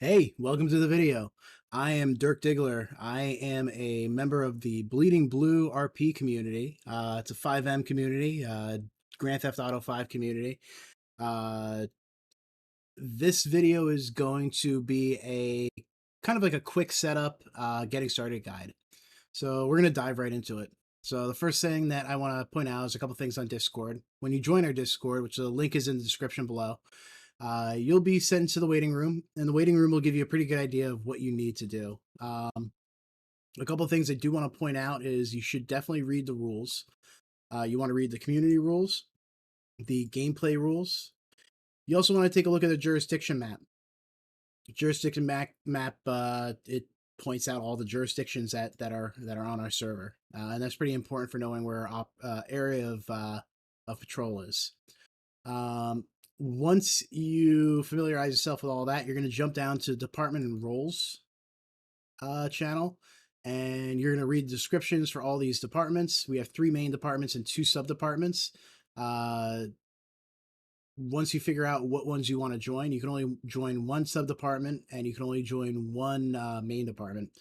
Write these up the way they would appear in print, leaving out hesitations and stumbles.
Hey, welcome to the video. I am Dirk Diggler. I am a member of the Bleeding Blue RP community. It's a FiveM community, Grand Theft Auto 5 community. Uh, this video is going to be a kind of like a quick setup, getting started guide. So we're going to dive right into it. So the first thing that I want to point out is a couple things on Discord. When you join our Discord, which the link is in the description below, you'll be sent into the waiting room, and the waiting room will give you a pretty good idea of what you need to do. A couple of things I do want to point out is you should definitely read the rules. You want to read the community rules, the gameplay rules. You also want to take a look at the jurisdiction map. The jurisdiction map it points out all the jurisdictions that are on our server, and that's pretty important for knowing where our area of patrol is. Once you familiarize yourself with all that, you're going to jump down to Department and Roles channel, and you're going to read the descriptions for all these departments. We have 3 main departments and 2 sub-departments. Once you figure out what ones you want to join, you can only join 1 sub-department, and you can only join 1 main department.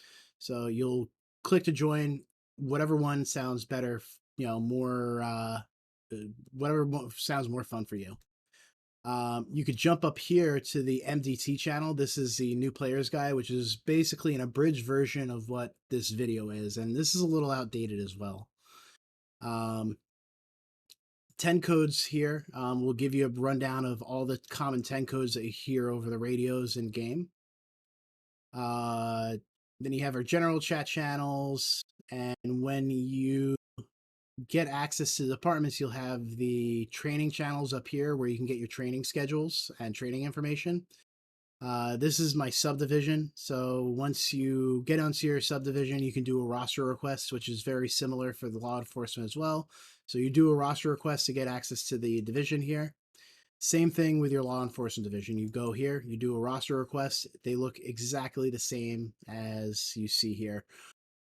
So you'll click to join whatever one sounds better, more, whatever sounds more fun for you. You could jump up here to the MDT channel. This is the new players guide, which is basically an abridged version of what this video is, and this is a little outdated as well. 10 codes here will give you a rundown of all the common 10 codes that you hear over the radios in game. Then you have our general chat channels, and when you get access to the departments, you'll have the training channels up here where you can get your training schedules and training information. This is my subdivision. So once you get onto your subdivision, you can do a roster request, which is very similar for the law enforcement as well. So you do a roster request to get access to the division here. Same thing with your law enforcement division. You go here, you do a roster request. They look exactly the same as you see here.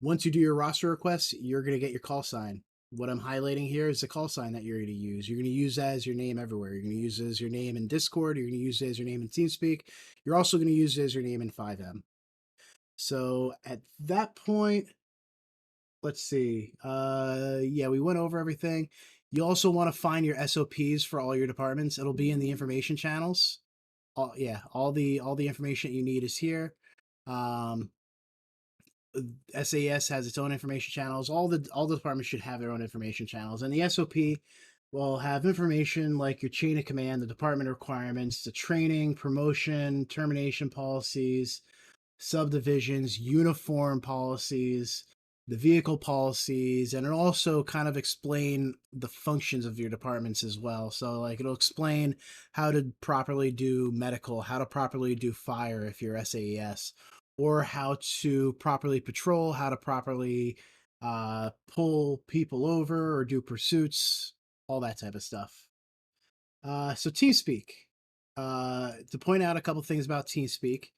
Once you do your roster request, you're going to get your call sign. What I'm highlighting here is the call sign that you're going to use. You're going to use that as your name everywhere. You're going to use it as your name in Discord. You're going to use it as your name in TeamSpeak. You're also going to use it as your name in FiveM. So at that point, let's see. Yeah, we went over everything. You also want to find your SOPs for all your departments. It'll be in the information channels. All the information you need is here. SAS has its own information channels. All the departments should have their own information channels, and the SOP will have information like your chain of command, the department requirements, the training, promotion, termination policies, subdivisions, uniform policies, the vehicle policies, and it'll also kind of explain the functions of your departments as well. So like it'll explain how to properly do medical, how to properly do fire if you're SAES, or how to properly patrol, how to properly pull people over or do pursuits, all that type of stuff. So TeamSpeak. To point out a couple things about TeamSpeak,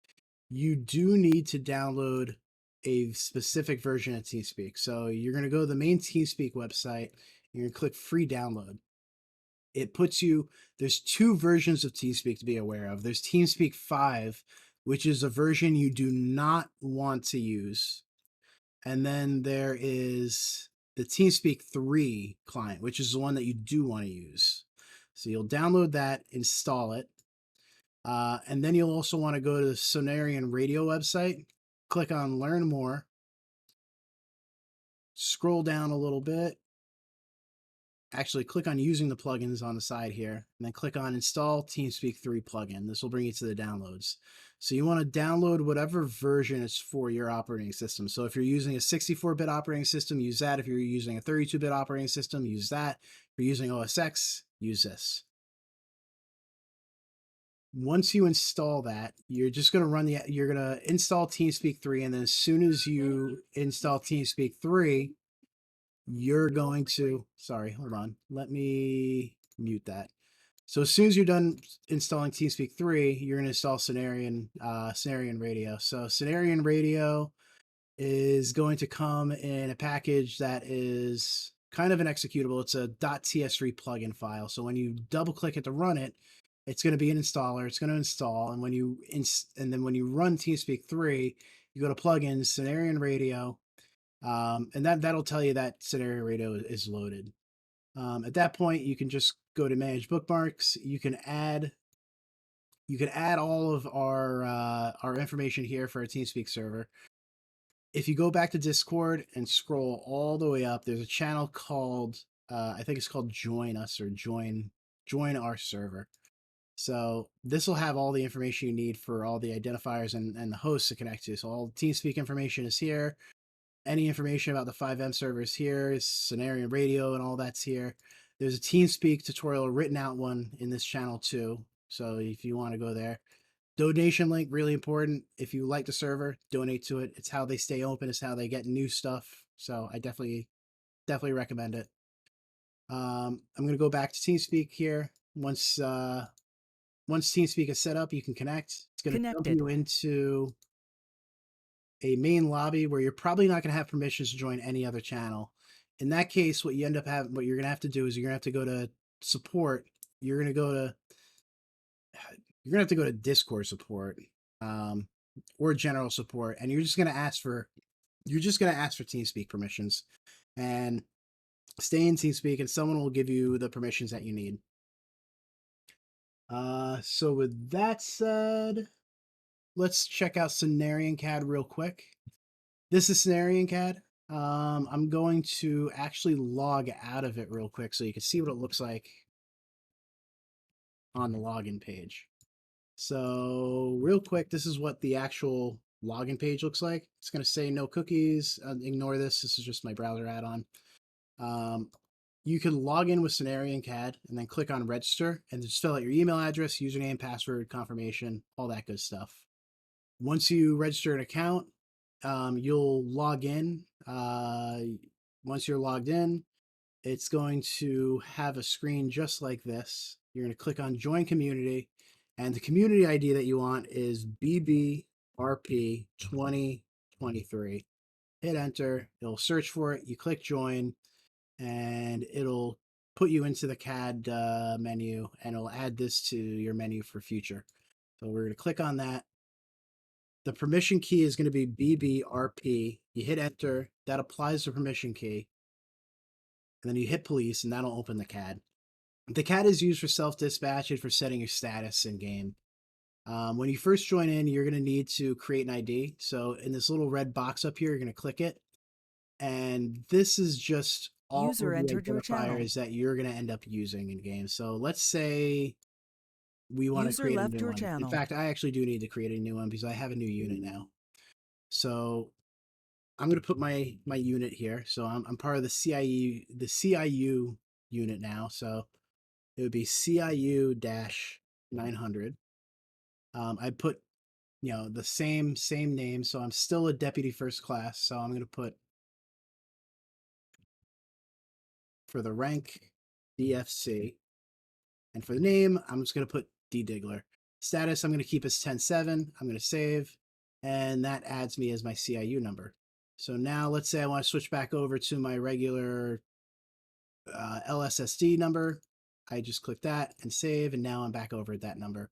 you do need to download a specific version of TeamSpeak. So you're going to go to the main TeamSpeak website. You're going to click free download. It puts you, there's 2 versions of TeamSpeak to be aware of. There's TeamSpeak 5, which is a version you do not want to use. And then there is the TeamSpeak 3 client, which is the one that you do want to use. So you'll download that, install it. And then you'll also want to go to the SonoranRadio website, click on Learn More, scroll down a little bit. Actually, click on Using the Plugins on the side here, and then click on Install TeamSpeak 3 plugin. This will bring you to the downloads. So you want to download whatever version is for your operating system. So if you're using a 64-bit operating system, use that. If you're using a 32-bit operating system, use that. If you're using OS X, use this. Once you install that, you're just going to you're going to install TeamSpeak 3, and then as soon as you install TeamSpeak 3, you're going to, sorry, hold on. Let me mute that. So as soon as you're done installing TeamSpeak 3, you're going to install SonoranRadio. So SonoranRadio is going to come in a package that is kind of an executable. It's a .ts3 plugin file. So when you double click it to run it, It's going to be an installer. It's going to install, and when you and then when you run TeamSpeak 3, you go to plugins, SonoranRadio, and that'll tell you that SonoranRadio is loaded. At that point, you can just go to manage bookmarks. You can add all of our information here for our TeamSpeak server. If you go back to Discord and scroll all the way up, there's a channel called I think it's called Join Us or Join Our Server. So this will have all the information you need for all the identifiers and the hosts to connect to. So all the TeamSpeak information is here. Any information about the FiveM server is here. SonoranRadio and all that's here. There's a TeamSpeak tutorial written out one in this channel too. So if you want to go there. Donation link, really important. If you like the server, donate to it. It's how they stay open. It's how they get new stuff. So I definitely recommend it. I'm going to go back to TeamSpeak here. Once TeamSpeak is set up, you can connect. It's going to jump you into a main lobby where you're probably not going to have permissions to join any other channel. In that case, what you're going to have to do is you're going to have to go to support. You're going to have to go to Discord support, or general support, and you're just going to ask for TeamSpeak permissions, and stay in TeamSpeak, and someone will give you the permissions that you need. So with that said, let's check out SonoranCAD real quick. This is SonoranCAD. I'm going to actually log out of it real quick so you can see what it looks like on the login page. So real quick, this is what the actual login page looks like. It's going to say no cookies. Ignore this. This is just my browser add-on. You can log in with SonoranCAD and then click on register and just fill out your email address, username, password, confirmation, all that good stuff. Once you register an account, you'll log in. Once you're logged in, it's going to have a screen just like this. You're going to click on Join Community, and the community ID that you want is BBRP 2023. Hit enter. It'll search for it. You click Join, and it'll put you into the CAD menu, and it'll add this to your menu for future. So we're going to click on that. The permission key is going to be BBRP. You hit enter. That applies the permission key. And then you hit police, and that'll open the CAD. The CAD is used for self-dispatch and for setting your status in game. When you first join in, you're going to need to create an ID. So in this little red box up here, you're going to click it. And this is just all of the identifiers that you're going to end up using in game. So let's say we want to create a new one. In fact, I actually do need to create a new one because I have a new unit now. So I'm going to put my unit here. So I'm part of the CIU unit now. So it would be CIU-900. I put, the same name. So I'm still a deputy first class. So I'm going to put, for the rank, DFC. And for the name, I'm just going to put D-Diggler. Status, I'm going to keep as 10.7. I'm going to save. And that adds me as my CIU number. So now let's say I want to switch back over to my regular LSSD number. I just click that and save, and now I'm back over at that number.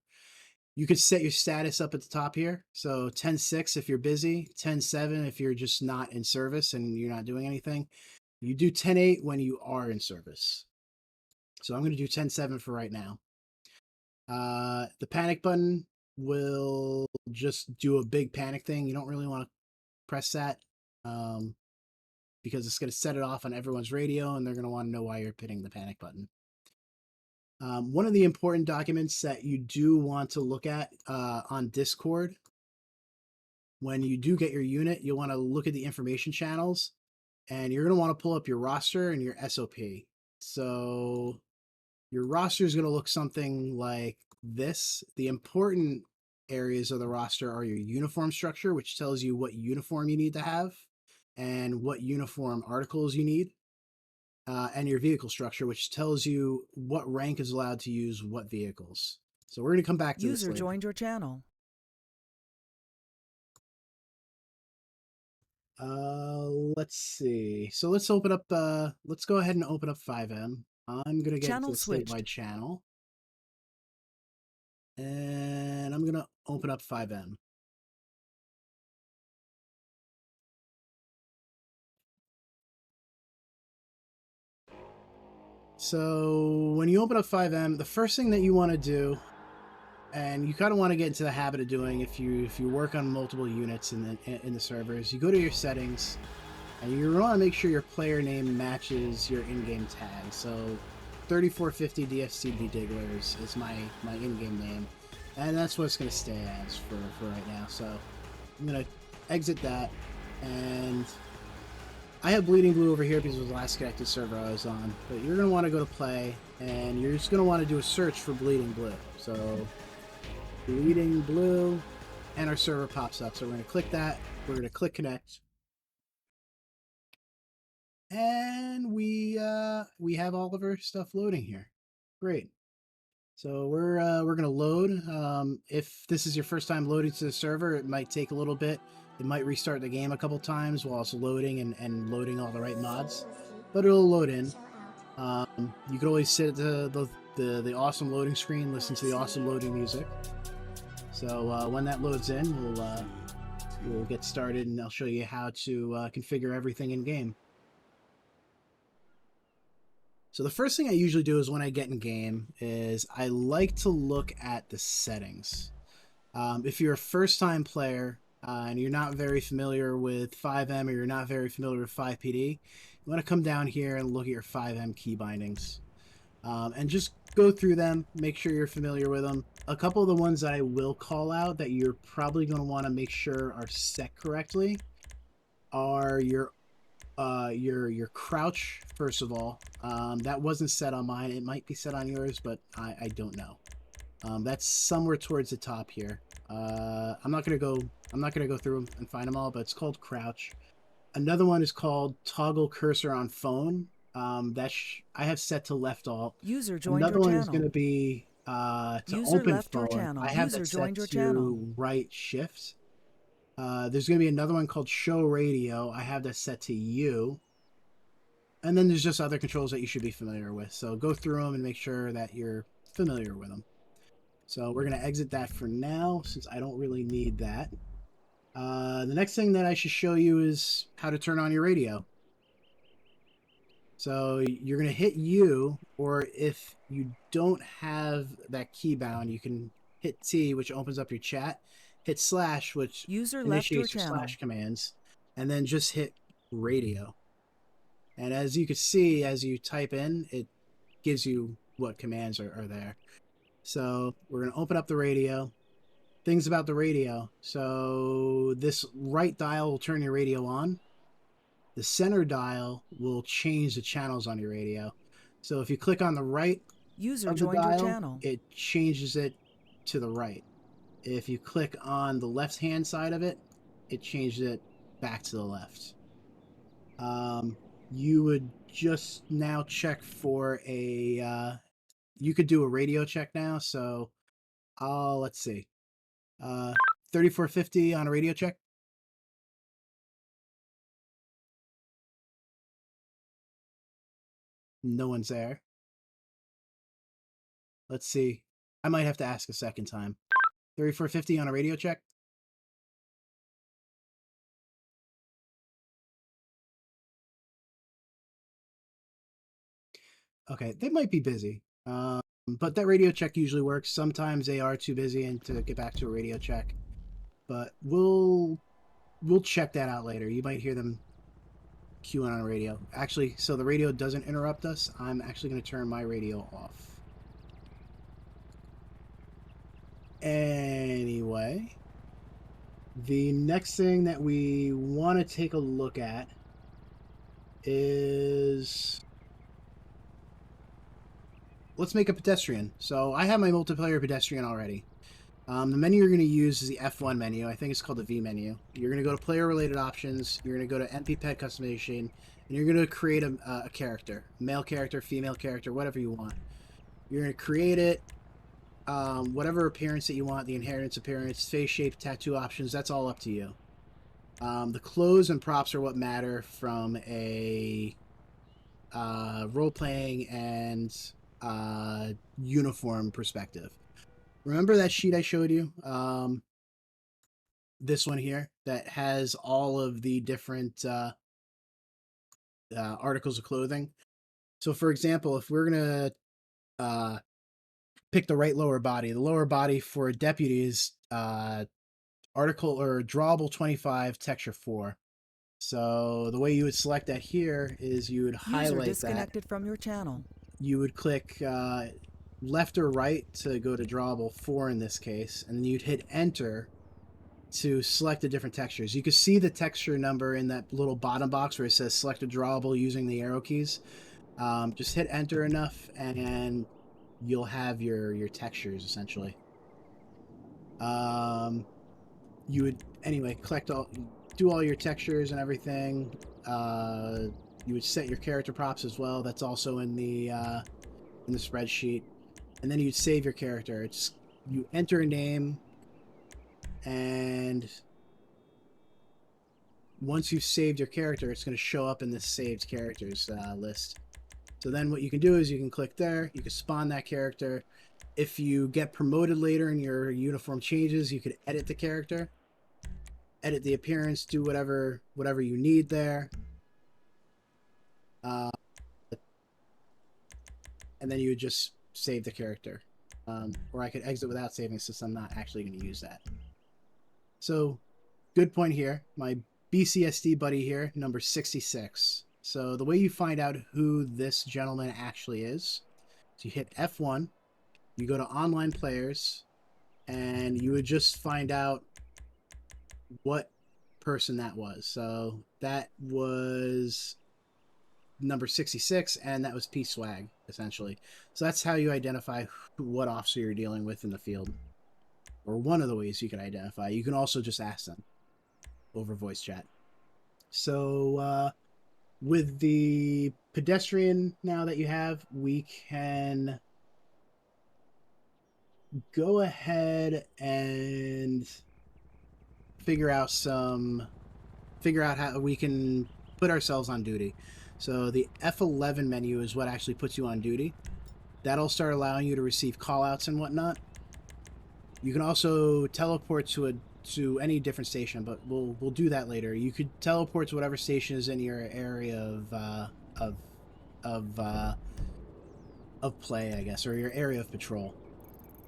You could set your status up at the top here. So 10.6 if you're busy, 10.7 if you're just not in service and you're not doing anything. You do 10.8 when you are in service. So I'm going to do 10.7 for right now. The panic button will just do a big panic thing. You don't really want to press that because it's going to set it off on everyone's radio, and they're going to want to know why you're hitting the panic button. One of the important documents that you do want to look at on Discord, when you do get your unit, you'll want to look at the information channels, and you're going to want to pull up your roster and your SOP. So your roster is going to look something like this. The important areas of the roster are your uniform structure, which tells you what uniform you need to have and what uniform articles you need. And your vehicle structure, which tells you what rank is allowed to use what vehicles. So we're going to come back to this later. User joined your channel. Let's see. So let's open up, let's go ahead and open up FiveM. I'm going to get into the statewide channel. And I'm going to open up FiveM. So when you open up FiveM, the first thing that you want to do, and you kind of want to get into the habit of doing if you work on multiple units in the servers, you go to your settings, and you want to make sure your player name matches your in-game tag. So 3450 DFCD Digglers is my in-game name, and that's what it's going to stay as for right now. So I'm going to exit that, and I have Bleeding Blue over here because it was the last connected server I was on. But you're going to want to go to play, and you're just going to want to do a search for Bleeding Blue. So Bleeding Blue, and our server pops up. So we're going to click that. We're going to click connect, and we have all of our stuff loading here. Great. So we're going to load. If this is your first time loading to the server, it might take a little bit. It might restart the game a couple times while it's loading and loading all the right mods, but it'll load in. You can always sit at the awesome loading screen, listen to the awesome loading music. So when that loads in, we'll get started, and I'll show you how to configure everything in game. So the first thing I usually do is when I get in game is I like to look at the settings. If you're a first-time player and you're not very familiar with FiveM, or you're not very familiar with FivePD, you want to come down here and look at your FiveM key bindings. And just go through them, make sure you're familiar with them. A couple of the ones that I will call out that you're probably going to want to make sure are set correctly are your crouch, first of all. That wasn't set on mine. It might be set on yours, but I don't know. That's somewhere towards the top here. I'm not gonna go through them and find them all, but it's called crouch. Another one is called toggle cursor on phone. I have set to left alt. User joined Another your one channel. is going to be to User open left your phone. channel. I have User that joined set your to channel. right shift. There's going to be another one called show radio. I have that set to U. And then there's just other controls that you should be familiar with. So go through them and make sure that you're familiar with them. So we're going to exit that for now, since I don't really need that. The next thing that I should show you is how to turn on your radio. So you're going to hit U, or if you don't have that key bound, you can hit T, which opens up your chat, hit slash, which initiates your slash commands, and then just hit radio. And as you can see, as you type in, it gives you what commands are there. So we're going to open up the radio. Things about the radio. So this right dial will turn your radio on. The center dial will change the channels on your radio. So if you click on the right of the dial, it changes it to the right. If you click on the left-hand side of it, it changes it back to the left. You would just now check for a... you could do a radio check now, so let's see. 3450 on a radio check. No one's there. Let's see. I might have to ask a second time. 3450 on a radio check. Okay, they might be busy. But that radio check usually works. Sometimes they are too busy and to get back to a radio check. But we'll check that out later. You might hear them queuing on a radio. Actually, so the radio doesn't interrupt us, I'm actually going to turn my radio off. Anyway, the next thing that we want to take a look at is... let's make a pedestrian. So I have my multiplayer pedestrian already. The menu you're going to use is the F1 menu. I think it's called the V menu. You're going to go to player-related options. You're going to go to MP Ped customization, and you're going to create a character. Male character, female character, whatever you want. You're going to create it. Whatever appearance that you want, the inheritance appearance, face shape, tattoo options, that's all up to you. The clothes and props are what matter from a role-playing and uniform perspective. remember that sheet I showed you? This one here that has all of the different articles of clothing. So, for example, if we're gonna pick the right lower body, the lower body for a deputy is article or drawable 25, texture 4. So the way you would select that here is you would User highlight disconnected from your channel. You would click left or right to go to drawable 4 in this case, and then you'd hit enter to select the different textures. You can see the texture number in that little bottom box where it says select a drawable using the arrow keys. Just hit enter enough and you'll have your textures essentially. You would anyway do all your textures and everything. You would set your character props as well. That's also in the spreadsheet, and then you'd save your character. You enter a name, and once you've saved your character, it's going to show up in this saved characters list. So then what you can do is you can click there, you can spawn that character. If you get promoted later and your uniform changes, you could edit the character, edit the appearance, do whatever you need there. And then you would just save the character. Or I could exit without saving since I'm not actually going to use that. So, good point here. My BCSD buddy here, number 66. So the way you find out who this gentleman actually is you hit F1, you go to online players, and you would just find out what person that was. So that was number 66, and that was P-Swag, essentially. So that's how you identify what officer you're dealing with in the field. Or one of the ways you can identify. You can also just ask them over voice chat. So with the pedestrian now that you have, we can go ahead and figure out how we can put ourselves on duty. So the F11 menu is what actually puts you on duty. That'll start allowing you to receive callouts and whatnot. You can also teleport to any different station, but we'll do that later. You could teleport to whatever station is in your area of play, I guess, or your area of patrol.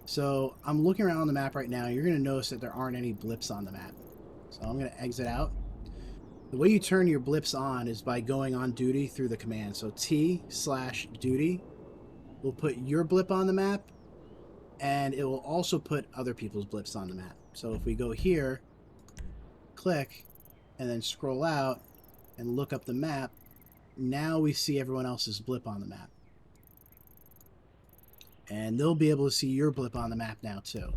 So I'm looking around on the map right now. You're going to notice that there aren't any blips on the map. So I'm going to exit out. The way you turn your blips on is by going on duty through the command. So T/duty will put your blip on the map, and it will also put other people's blips on the map. So if we go here, click, and then scroll out and look up the map, now we see everyone else's blip on the map. And they'll be able to see your blip on the map now too.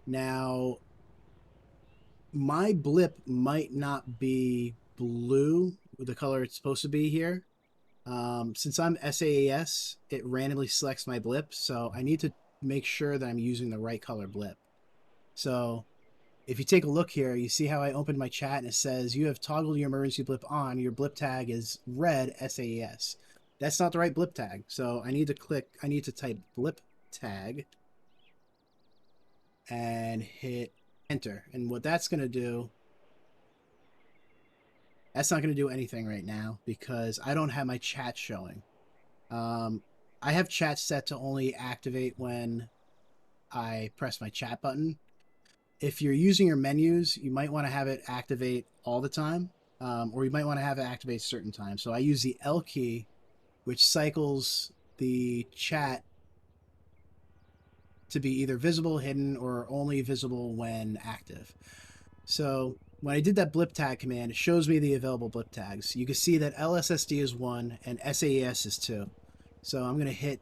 Now, my blip might not be blue with the color it's supposed to be here. Since I'm SaaS, it randomly selects my blip, so I need to make sure that I'm using the right color blip. So if you take a look here, you see how I opened my chat and it says you have toggled your emergency blip on. Your blip tag is red SaaS. That's not the right blip tag. So I need to type blip tag and hit enter. And what that's going to do, that's not going to do anything right now because I don't have my chat showing. I have chat set to only activate when I press my chat button. If you're using your menus, you might want to have it activate all the time, or you might want to have it activate certain times. So I use the L key, which cycles the chat to be either visible, hidden, or only visible when active. So when I did that blip tag command, it shows me the available blip tags. You can see that LSSD is 1 and SaaS is 2. So I'm going to hit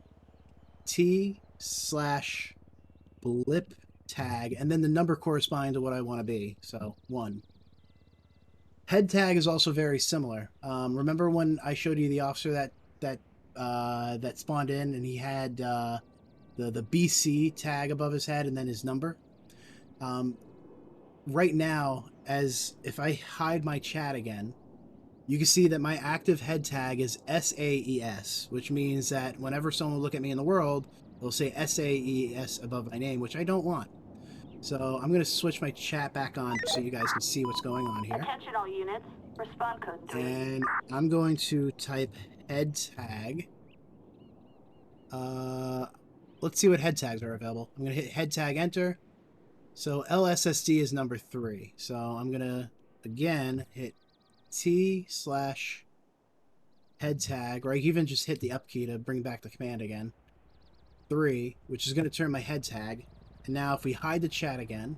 T/blip tag, and then the number corresponding to what I want to be. So 1. Head tag is also very similar. Remember when I showed you the officer that spawned in, and he had the BC tag above his head and then his number? Right now, as if I hide my chat again, you can see that my active head tag is SAES, which means that whenever someone will look at me in the world, It'll say SAES above my name, which I don't want. So I'm going to switch my chat back on so you guys can see what's going on here. Attention all units. Respond code 3. And I'm going to type head tag. Let's see what head tags are available. I'm going to hit head tag enter. So LSSD is number 3. So I'm going to, again, hit T/head tag, or I can even just hit the up key to bring back the command again. 3, which is going to turn my head tag. And now if we hide the chat again,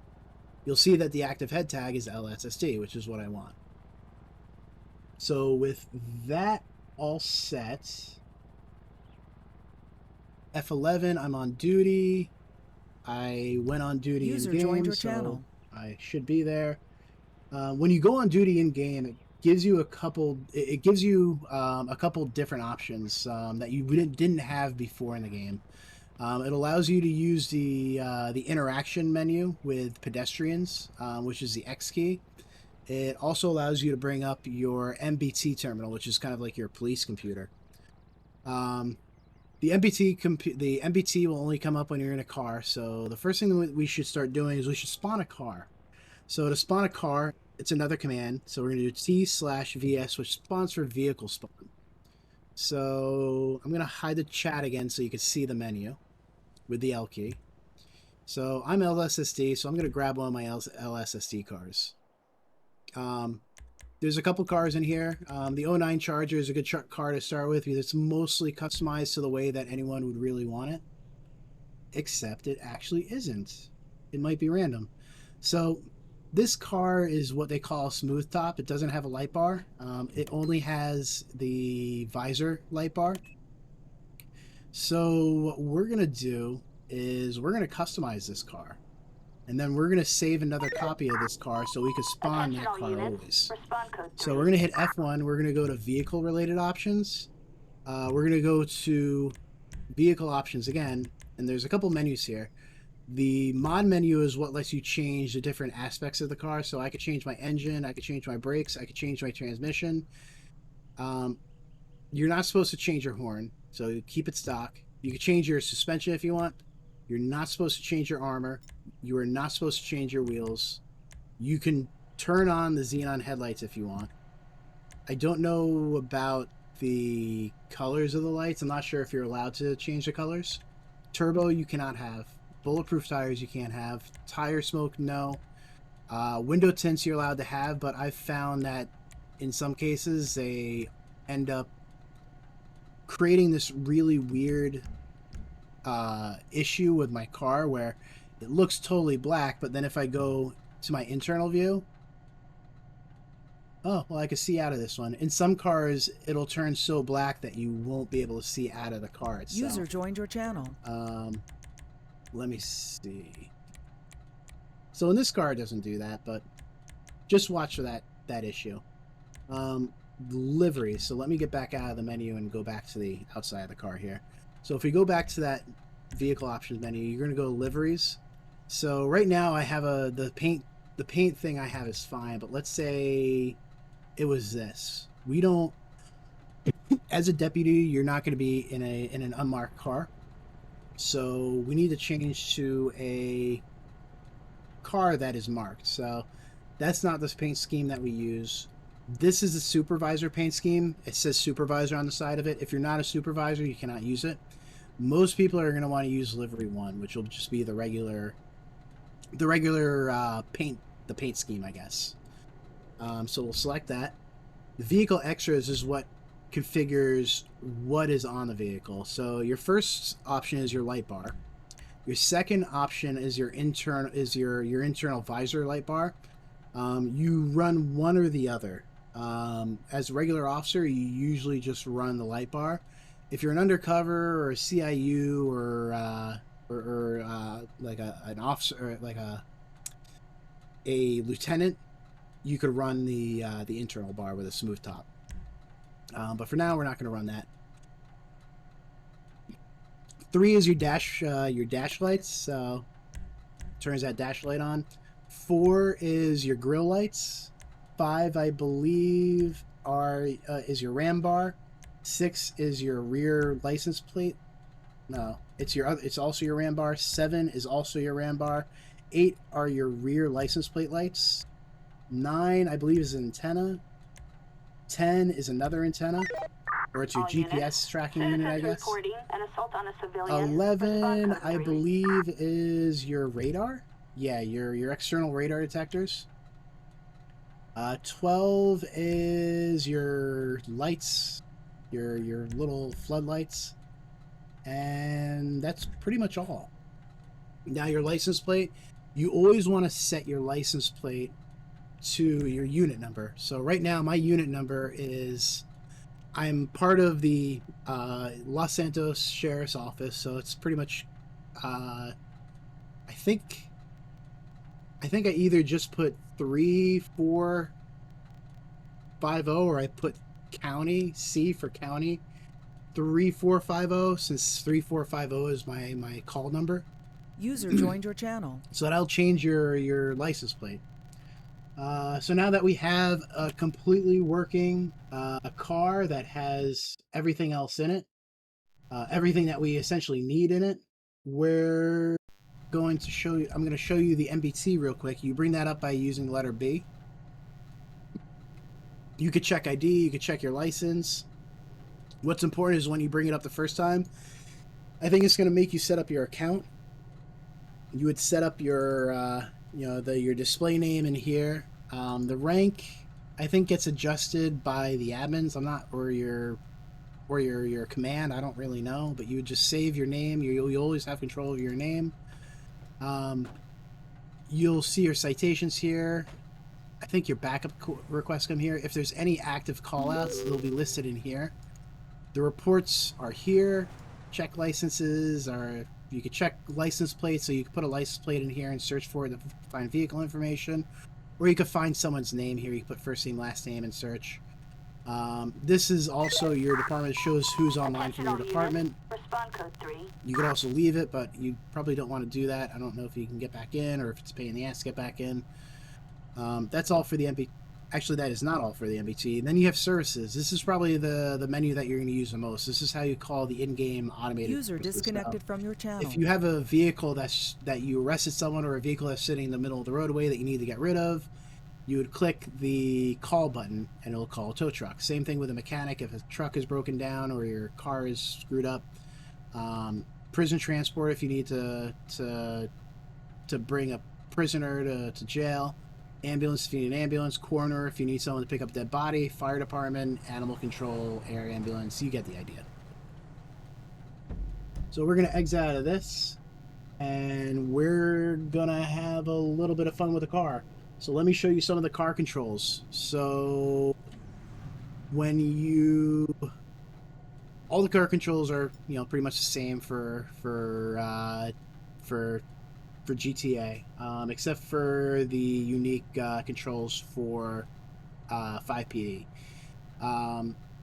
you'll see that the active head tag is LSSD, which is what I want. So with that all set, F11, I'm on duty. I went on duty in game, so I should be there. When you go on duty in game, it gives you a couple. It gives you a couple different options that you didn't have before in the game. It allows you to use the interaction menu with pedestrians, which is the X key. It also allows you to bring up your MBT terminal, which is kind of like your police computer. The MBT will only come up when you're in a car. So the first thing that we should start doing is we should spawn a car. So to spawn a car, it's another command. So we're going to do T/VS, which spawns for vehicle spawn. So I'm going to hide the chat again so you can see the menu with the L key. So I'm LSSD, so I'm going to grab one of my LSSD cars. There's a couple cars in here. The 09 Charger is a good car to start with because it's mostly customized to the way that anyone would really want it. Except it actually isn't. It might be random. So this car is what they call a smooth top. It doesn't have a light bar. It only has the visor light bar. So what we're going to do is we're going to customize this car. And then we're going to save another copy of this car so we can spawn that car always. So we're going to hit F1. We're going to go to vehicle related options. We're going to go to vehicle options again. And there's a couple menus here. The mod menu is what lets you change the different aspects of the car. So I could change my engine. I could change my brakes. I could change my transmission. You're not supposed to change your horn. So keep it stock. You can change your suspension if you want. You're not supposed to change your armor. You are not supposed to change your wheels. You can turn on the xenon headlights if you want. I don't know about the colors of the lights. I'm not sure if you're allowed to change the colors. Turbo you cannot have. Bulletproof tires you can't have. Tire smoke, no. Window tints you're allowed to have, but I've found that in some cases they end up creating this really weird issue with my car where it looks totally black, but then if I go to my internal view, oh, well, I can see out of this one. In some cars, it'll turn so black that you won't be able to see out of the car itself. User joined your channel. Let me see. So in this car, it doesn't do that, but just watch for that issue. Livery. So let me get back out of the menu and go back to the outside of the car here. So if we go back to that vehicle options menu, you're going to go to liveries. So right now I have the paint thing I have is fine, but let's say it was this. We don't, as a deputy, you're not going to be in an unmarked car. So we need to change to a car that is marked. So that's not this paint scheme that we use. This is the supervisor paint scheme. It says supervisor on the side of it. If you're not a supervisor, you cannot use it. Most people are going to want to use livery 1, which will just be the regular paint scheme, I guess. So we'll select that. The vehicle extras is what configures what is on the vehicle. So your first option is your light bar. Your second option is your internal visor light bar. You run one or the other. As a regular officer, you usually just run the light bar. If you're an undercover or a CIU or like an officer, or like a lieutenant, you could run the internal bar with a smooth top. But for now, we're not going to run that. 3 is your dash lights. So turns that dash light on. 4 is your grill lights. 5, I believe, is your ram bar. 6 is your rear license plate. No, It's also your RAM bar. 7 is also your RAM bar. 8 are your rear license plate lights. 9, I believe, is an antenna. 10 is another antenna, or it's your All GPS units, tracking unit, I citizens guess. reporting an assault on a civilian. 11, Respond code I 3. believe, is your radar. Yeah, your external radar detectors. 12 is your lights, your little floodlights, and that's pretty much all. Now your license plate, you always want to set your license plate to your unit number. So right now my unit number is, I'm part of the Los Santos Sheriff's Office, so it's pretty much I think I either just put 3450, or I put county, C for county, 3450, since 3450 is my call number. User joined your channel. So that'll change your license plate. So now that we have a completely working car that has everything else in it, everything that we essentially need in it, we're going to show you. I'm going to show you the MBT real quick. You bring that up by using the letter B. You could check ID. You could check your license. What's important is when you bring it up the first time, I think it's going to make you set up your account. You would set up your your display name in here. The rank, I think, gets adjusted by the admins. I'm not, or your command. I don't really know, but you would just save your name. You always have control of your name. You'll see your citations here. I think your backup requests come here. If there's any active callouts, they'll be listed in here. The reports are here. Check licenses are. You could check license plates, so you could put a license plate in here and search for it to find vehicle information. Or you could find someone's name here. You put first name, last name, and search. This is also your department. It shows who's online from your department. Respond code 3. You could also leave it, but you probably don't want to do that. I don't know if you can get back in, or if it's a pain in the ass to get back in. That's all for the MBT. Actually, that is not all for the MBT. Then you have services. This is probably the menu that you're going to use the most. This is how you call the in-game automated. User disconnected from your channel. If you have a vehicle that you arrested someone, or a vehicle that's sitting in the middle of the roadway that you need to get rid of, you would click the call button and it'll call a tow truck. Same thing with a mechanic. If a truck is broken down or your car is screwed up. Prison transport, if you need to bring a prisoner to jail. Ambulance, if you need an ambulance. Coroner, if you need someone to pick up a dead body. Fire department, animal control, air ambulance. You get the idea. So we're going to exit out of this, and we're going to have a little bit of fun with the car. So let me show you some of the car controls. So when all the car controls are, pretty much the same for GTA, except for the unique controls for FivePD.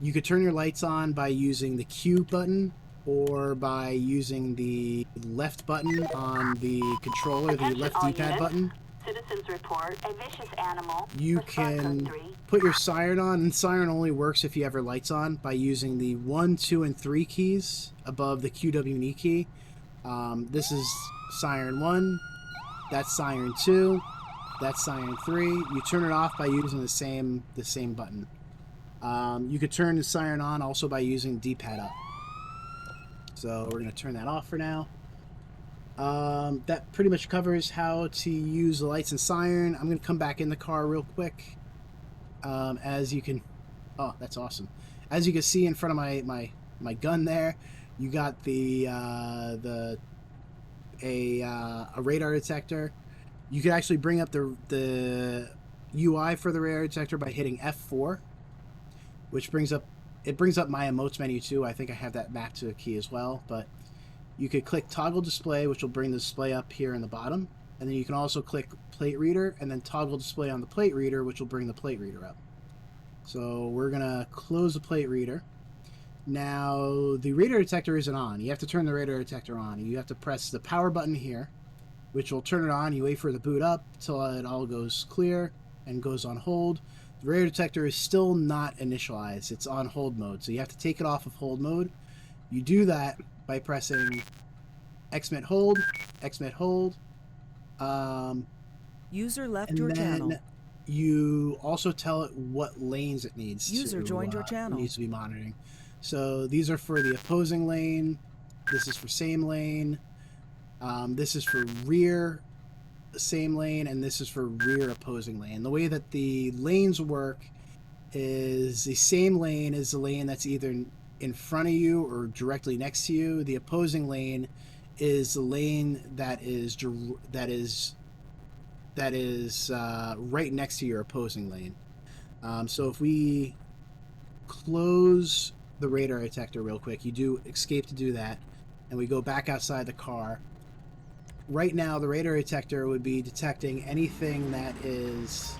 You could turn your lights on by using the Q button, or by using the left button on the controller, the left D-pad button. Citizens report a vicious animal. You Respond code can 3. put your siren on, and siren only works if you have your lights on, by using the 1, 2, and 3 keys above the QW&E key. This is siren 1, that's siren 2, that's siren 3. You turn it off by using the same button. You could turn the siren on also by using D-pad up. So we're going to turn that off for now. That pretty much covers how to use the lights and siren. I'm going to come back in the car real quick. As you can... Oh, that's awesome. As you can see in front of my gun there, you got a radar detector. You can actually bring up the UI for the radar detector by hitting F4, which brings up my emotes menu too. I think I have that mapped to a key as well, but you could click toggle display, which will bring the display up here in the bottom, and then you can also click plate reader and then toggle display on the plate reader, which will bring the plate reader up. So we're gonna close the plate reader. Now the radar detector isn't on. You have to turn the radar detector on. You have to press the power button here, which will turn it on. You wait for it to boot up till it all goes clear and goes on hold. The radar detector is still not initialized. It's on hold mode, so you have to take it off of hold mode. You do that by pressing XMIT hold, XMIT hold. User left And your then channel. you also tell it what lanes it needs User joined your channel. needs to be monitoring. So these are for the opposing lane. This is for same lane. This is for rear same lane, and this is for rear opposing lane. The way that the lanes work is the same lane is the lane that's either in front of you or directly next to you. The opposing lane is the lane that is right next to your opposing lane. So if we close the radar detector real quick, you do escape to do that, and we go back outside the car. Right now, the radar detector would be detecting anything that is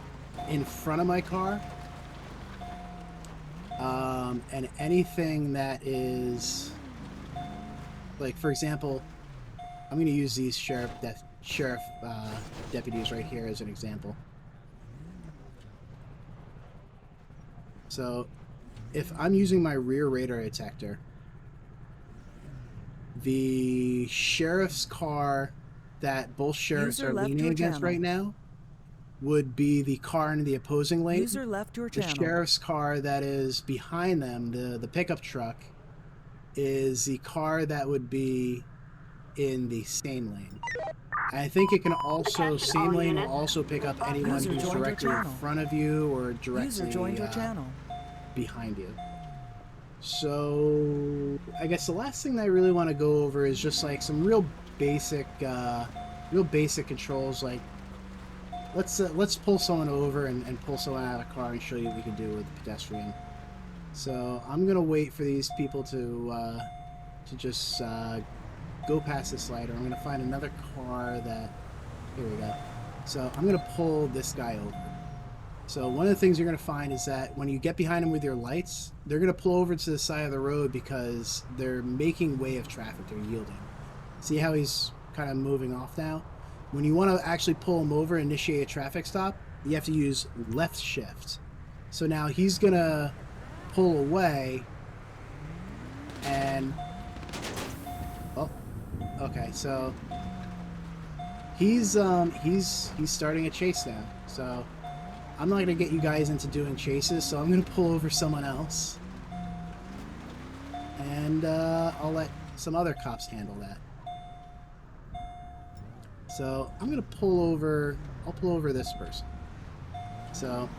in front of my car, and anything that is, like, for example, I'm going to use these sheriff deputies right here as an example. So, if I'm using my rear radar detector, the sheriff's car that both sheriffs User are left leaning your against channel. right now would be the car in the opposing lane. User left your The channel. sheriff's car that is behind them, the pickup truck, is the car that would be in the same lane. I think it can also, Attention same all lane will units. also pick up anyone User who's joined your directly in channel. front of you or User directly joined your channel. behind you. So I guess the last thing that I really want to go over is just like some real basic controls. Like let's pull someone over and pull someone out of the car and show you what we can do with the pedestrian. So I'm gonna wait for these people to just go past this light, or I'm gonna find another car that. Here we go. So I'm gonna pull this guy over. So one of the things you're going to find is that when you get behind them with your lights, they're going to pull over to the side of the road because they're making way of traffic. They're yielding. See how he's kind of moving off now? When you want to actually pull him over, initiate a traffic stop, you have to use left shift. So now he's going to pull away and... Oh, okay. So he's starting a chase now. So... I'm not going to get you guys into doing chases, so I'm going to pull over someone else. And I'll let some other cops handle that. So I'm going to pull over... I'll pull over this person. So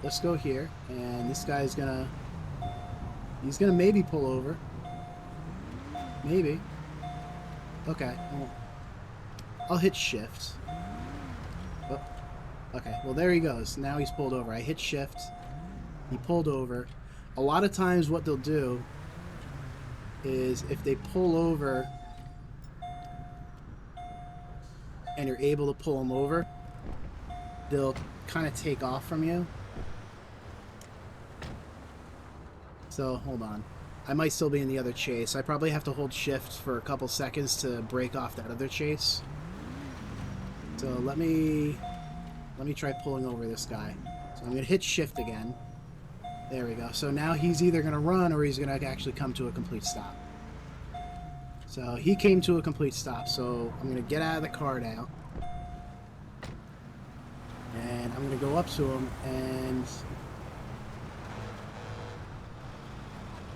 let's go here, and this guy's going to... He's going to maybe pull over. Maybe. Okay, well, I'll hit shift. Oh, okay, well there he goes. Now he's pulled over. I hit shift. He pulled over. A lot of times what they'll do is if they pull over and you're able to pull them over, they'll kind of take off from you. So, hold on. I might still be in the other chase. I probably have to hold shift for a couple seconds to break off that other chase. So let me try pulling over this guy. So I'm going to hit shift again. There we go. So now he's either going to run or he's going to actually come to a complete stop. So he came to a complete stop. So I'm going to get out of the car now. And I'm going to go up to him, and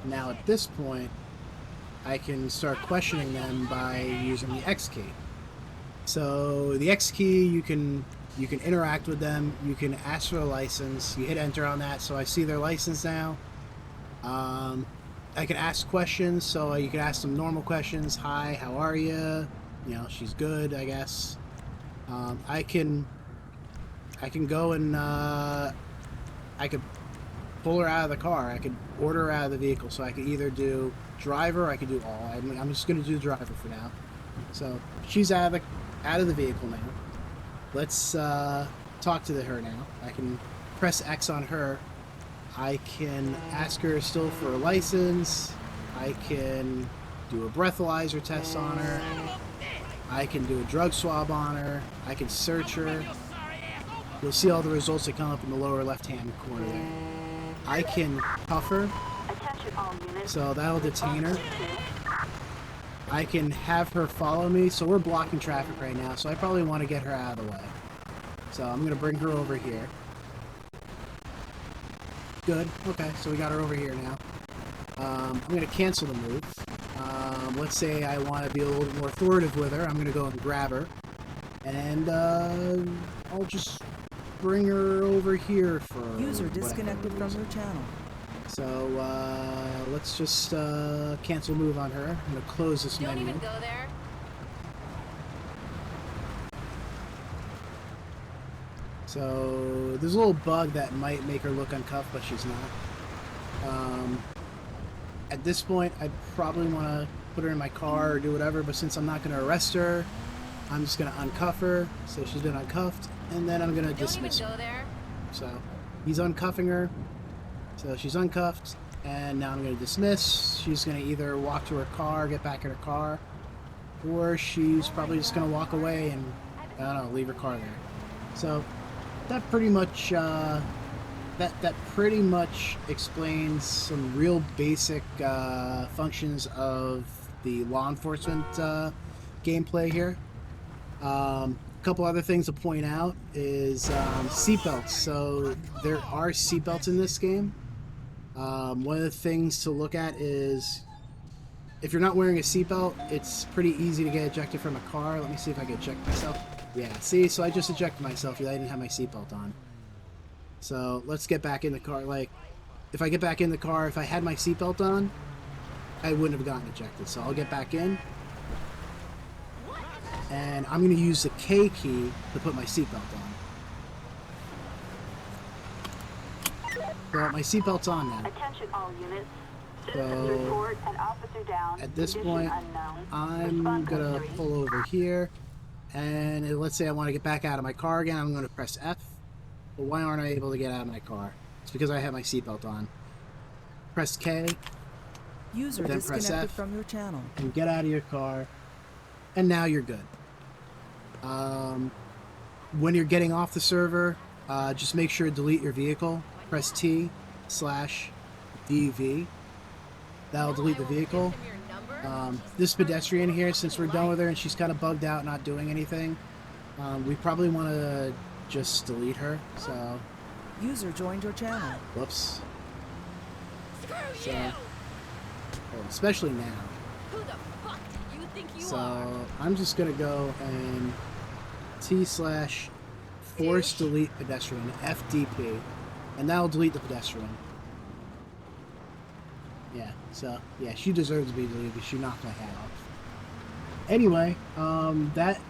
now at this point I can start questioning them by using the X key. So the X key, you can interact with them. You can ask for a license. You hit enter on that, so I see their license now. I can ask questions, so you can ask them normal questions. Hi, how are you? You know, she's good, I guess. I can go and I could pull her out of the car. I could order her out of the vehicle. So I could either do driver, or I could do all. I'm just going to do driver for now. So she's out of the vehicle now. Let's talk to her now. I can press X on her. I can ask her still for a license. I can do a breathalyzer test on her. I can do a drug swab on her. I can search her. You'll see all the results that come up in the lower left-hand corner there. I can cuff her, Attention all units. so that'll detain her. I can have her follow me. So we're blocking traffic right now, so I probably want to get her out of the way. So I'm going to bring her over here. Good. Okay, so we got her over here now. I'm going to cancel the move. Let's say I want to be a little bit more authoritative with her. I'm going to go and grab her. And I'll just bring her over here for... User disconnected from your channel. So, let's just cancel move on her. I'm going to close this menu. Don't even go there. So, there's a little bug that might make her look uncuffed, but she's not. At this point, I probably want to put her in my car or do whatever, but since I'm not going to arrest her, I'm just going to uncuff her, so she's been uncuffed, and then I'm going to dismiss her. Don't even go there. So, he's uncuffing her, so she's uncuffed, and now I'm going to dismiss. She's going to either walk to her car, get back in her car, or she's probably just going to walk away and, I don't know, leave her car there. So, that pretty much, that pretty much explains some real basic functions of the law enforcement gameplay here. A couple other things to point out is seatbelts. So there are seatbelts in this game. One of the things to look at is if you're not wearing a seatbelt, it's pretty easy to get ejected from a car. Let me see if I can eject myself. Yeah, see, so I just ejected myself because I didn't have my seatbelt on. So let's get back in the car. Like, if I get back in the car, if I had my seatbelt on, I wouldn't have gotten ejected. So I'll get back in. And I'm going to use the K key to put my seatbelt on. So my seatbelt's on now. Attention all units. So, Citizens report an officer down. At this Condition point, unknown. I'm Respond going code to 3. pull over here. And let's say I want to get back out of my car again. I'm going to press F. But why aren't I able to get out of my car? It's because I have my seatbelt on. Press K. User Then press disconnected F. from your channel. And get out of your car. And now you're good. When you're getting off the server, just make sure to delete your vehicle. Press T/DV. That'll delete the vehicle. This pedestrian here, since we're done with her and she's kind of bugged out, not doing anything, we probably want to just delete her. So, User joined your channel. whoops. So, especially now. Who the fuck do you think you So are? I'm just gonna go and T/force delete pedestrian, FDP, and that'll delete the pedestrian. Yeah, so yeah, she deserves to be deleted because she knocked my hat off. Anyway, that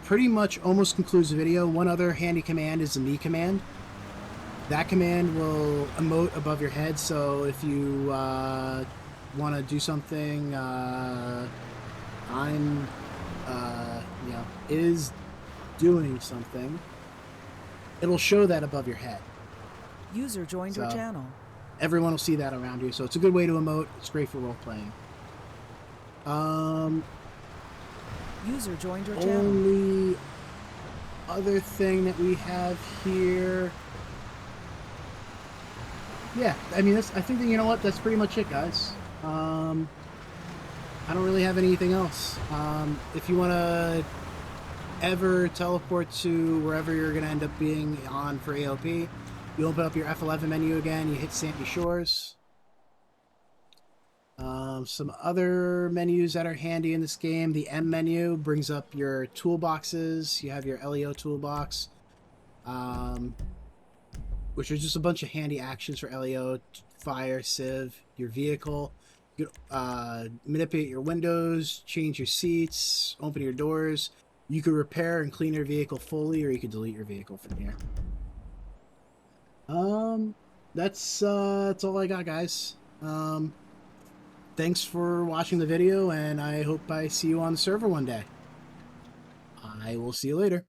pretty much almost concludes the video. One other handy command is the me command. That command will emote above your head, so if you want to do something, is doing something, it'll show that above your head. User joined your So, channel. Everyone will see that around you, so it's a good way to emote. It's great for role playing. User joined your channel. Only other thing that we have here. Yeah, I mean, I think that, you know what, that's pretty much it, guys. I don't really have anything else. If you want to ever teleport to wherever you're going to end up being on for AOP, you open up your F11 menu again, you hit Sandy Shores. Some other menus that are handy in this game, the M menu brings up your toolboxes. You have your LEO toolbox, which are just a bunch of handy actions for LEO, fire, civ, your vehicle. You can manipulate your windows, change your seats, open your doors. You could repair and clean your vehicle fully, or you could delete your vehicle from here. That's all I got, guys. Thanks for watching the video, and I hope I see you on the server one day. I will see you later.